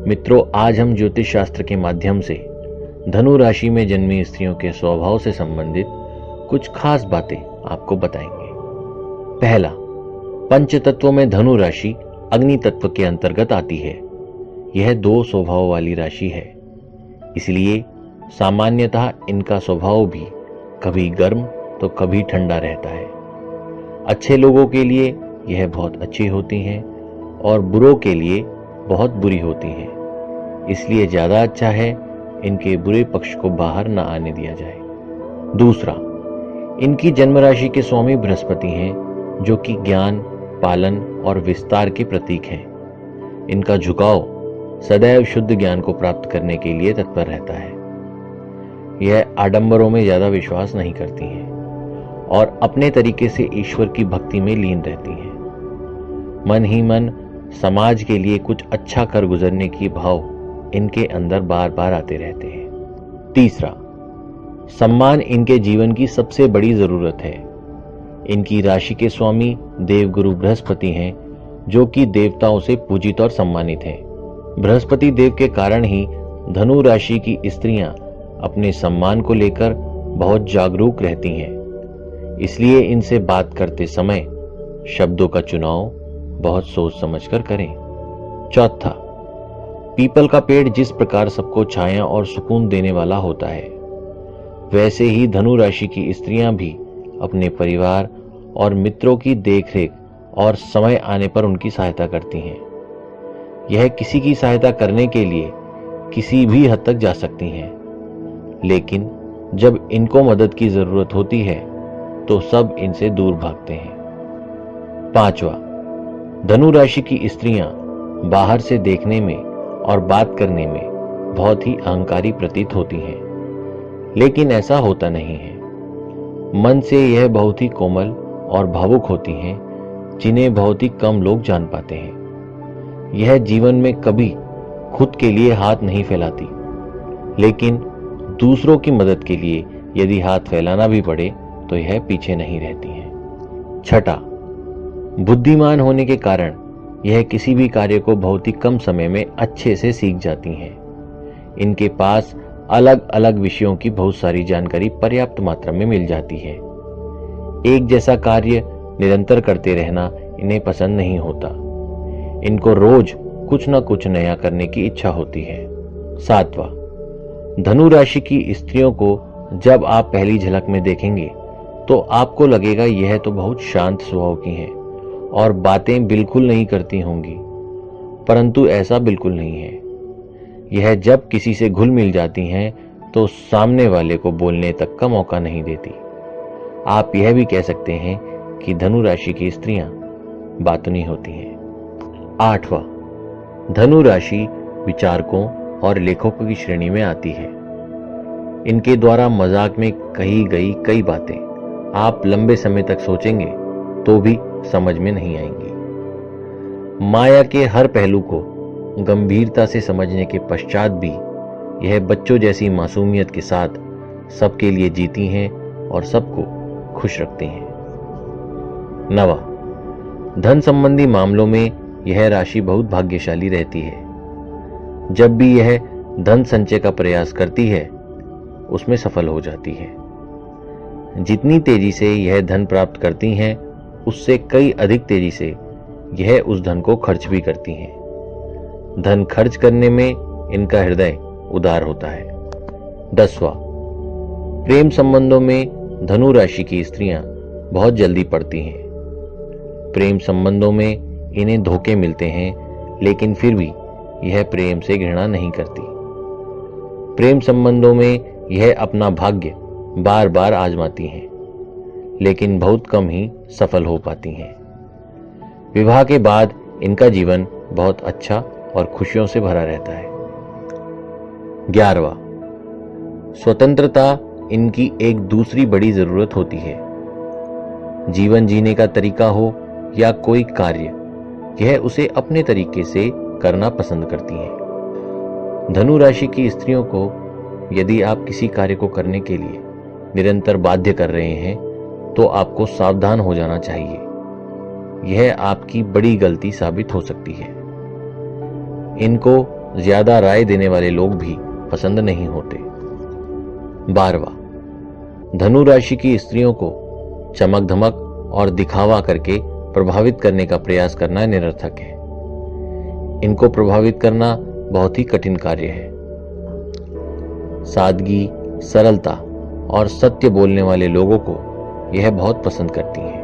मित्रों, आज हम ज्योतिष शास्त्र के माध्यम से धनु राशि में जन्मी स्त्रियों के स्वभाव से संबंधित कुछ खास बातें आपको बताएंगे। पहला, पंच तत्वों में धनु राशि अग्नि तत्व के अंतर्गत आती है। यह दो स्वभाव वाली राशि है, इसलिए सामान्यतः इनका स्वभाव भी कभी गर्म तो कभी ठंडा रहता है। अच्छे लोगों के लिए यह बहुत अच्छी होती हैं और बुरों के लिए बहुत बुरी होती हैं। इसलिए ज्यादा अच्छा है इनके बुरे पक्ष को बाहर न आने दिया जाए। दूसरा, इनकी जन्म राशि के स्वामी बृहस्पति हैं, जो कि ज्ञान, पालन और विस्तार के प्रतीक हैं। इनका झुकाव सदैव शुद्ध ज्ञान को प्राप्त करने के लिए तत्पर रहता है। यह आडंबरों में ज्यादा विश्वास नहीं करती हैं और अपने तरीके से ईश्वर की भक्ति में लीन रहती हैं। मन ही मन समाज के लिए कुछ अच्छा कर गुजरने की भाव इनके अंदर बार बार आते रहते हैं। तीसरा, सम्मान इनके जीवन की सबसे बड़ी जरूरत है। इनकी राशि के स्वामी देवगुरु बृहस्पति हैं, जो कि देवताओं से पूजित और सम्मानित हैं। बृहस्पति देव के कारण ही धनु राशि की स्त्रियां अपने सम्मान को लेकर बहुत जागरूक रहती हैं। इसलिए इनसे बात करते समय शब्दों का चुनाव बहुत सोच समझकर करें। चौथा, पीपल का पेड़ जिस प्रकार सबको छाया और सुकून देने वाला होता है, वैसे ही धनु राशि की स्त्रियां भी अपने परिवार और मित्रों की देखरेख और समय आने पर उनकी सहायता करती हैं। यह किसी की सहायता करने के लिए किसी भी हद तक जा सकती हैं, लेकिन जब इनको मदद की जरूरत होती है तो सब इनसे दूर भागते हैं। पांचवा, धनु राशि की स्त्रियां बाहर से देखने में और बात करने में बहुत ही अहंकारी प्रतीत होती हैं, लेकिन ऐसा होता नहीं है। मन से यह बहुत ही कोमल और भावुक होती हैं, जिन्हें बहुत ही कम लोग जान पाते हैं। यह जीवन में कभी खुद के लिए हाथ नहीं फैलाती, लेकिन दूसरों की मदद के लिए यदि हाथ फैलाना भी पड़े तो यह पीछे नहीं रहती हैं। छठा, बुद्धिमान होने के कारण यह किसी भी कार्य को बहुत ही कम समय में अच्छे से सीख जाती हैं। इनके पास अलग अलग विषयों की बहुत सारी जानकारी पर्याप्त मात्रा में मिल जाती है। एक जैसा कार्य निरंतर करते रहना इन्हें पसंद नहीं होता। इनको रोज कुछ न कुछ नया करने की इच्छा होती है। सातवां, धनु राशि की स्त्रियों को जब आप पहली झलक में देखेंगे तो आपको लगेगा यह तो बहुत शांत स्वभाव की हैं और बातें बिल्कुल नहीं करती होंगी, परंतु ऐसा बिल्कुल नहीं है। यह जब किसी से घुल मिल जाती हैं तो सामने वाले को बोलने तक का मौका नहीं देती। आप यह भी कह सकते हैं कि धनु राशि की स्त्रियां बातुनी होती हैं। आठवां, धनु राशि विचारकों और लेखकों की श्रेणी में आती है। इनके द्वारा मजाक में कही गई कई बातें आप लंबे समय तक सोचेंगे तो भी समझ में नहीं आएंगी। माया के हर पहलू को गंभीरता से समझने के पश्चात भी यह बच्चों जैसी मासूमियत के साथ सबके लिए जीती हैं और सबको खुश रखती हैं। नवा, धन संबंधी मामलों में यह राशि बहुत भाग्यशाली रहती है। जब भी यह धन संचय का प्रयास करती है उसमें सफल हो जाती है। जितनी तेजी से यह धन प्राप्त करती हैं उससे कई अधिक तेजी से यह उस धन को खर्च भी करती हैं। धन खर्च करने में इनका हृदय उदार होता है। 10वां, प्रेम संबंधों में धनु राशि की स्त्रियां बहुत जल्दी पड़ती हैं। प्रेम संबंधों में इन्हें धोखे मिलते हैं, लेकिन फिर भी यह प्रेम से घृणा नहीं करती। प्रेम संबंधों में यह अपना भाग्य बार बार आजमाती हैं, लेकिन बहुत कम ही सफल हो पाती हैं। विवाह के बाद इनका जीवन बहुत अच्छा और खुशियों से भरा रहता है। 11वां, स्वतंत्रता इनकी एक दूसरी बड़ी जरूरत होती है। जीवन जीने का तरीका हो या कोई कार्य, यह उसे अपने तरीके से करना पसंद करती हैं। धनु राशि की स्त्रियों को यदि आप किसी कार्य को करने के लिए निरंतर बाध्य कर रहे हैं तो आपको सावधान हो जाना चाहिए। यह आपकी बड़ी गलती साबित हो सकती है। इनको ज्यादा राय देने वाले लोग भी पसंद नहीं होते। 12वां, धनु राशि की स्त्रियों को चमक धमक और दिखावा करके प्रभावित करने का प्रयास करना निरर्थक है। इनको प्रभावित करना बहुत ही कठिन कार्य है। सादगी, सरलता और सत्य बोलने वाले लोगों को यह बहुत पसंद करती हैं।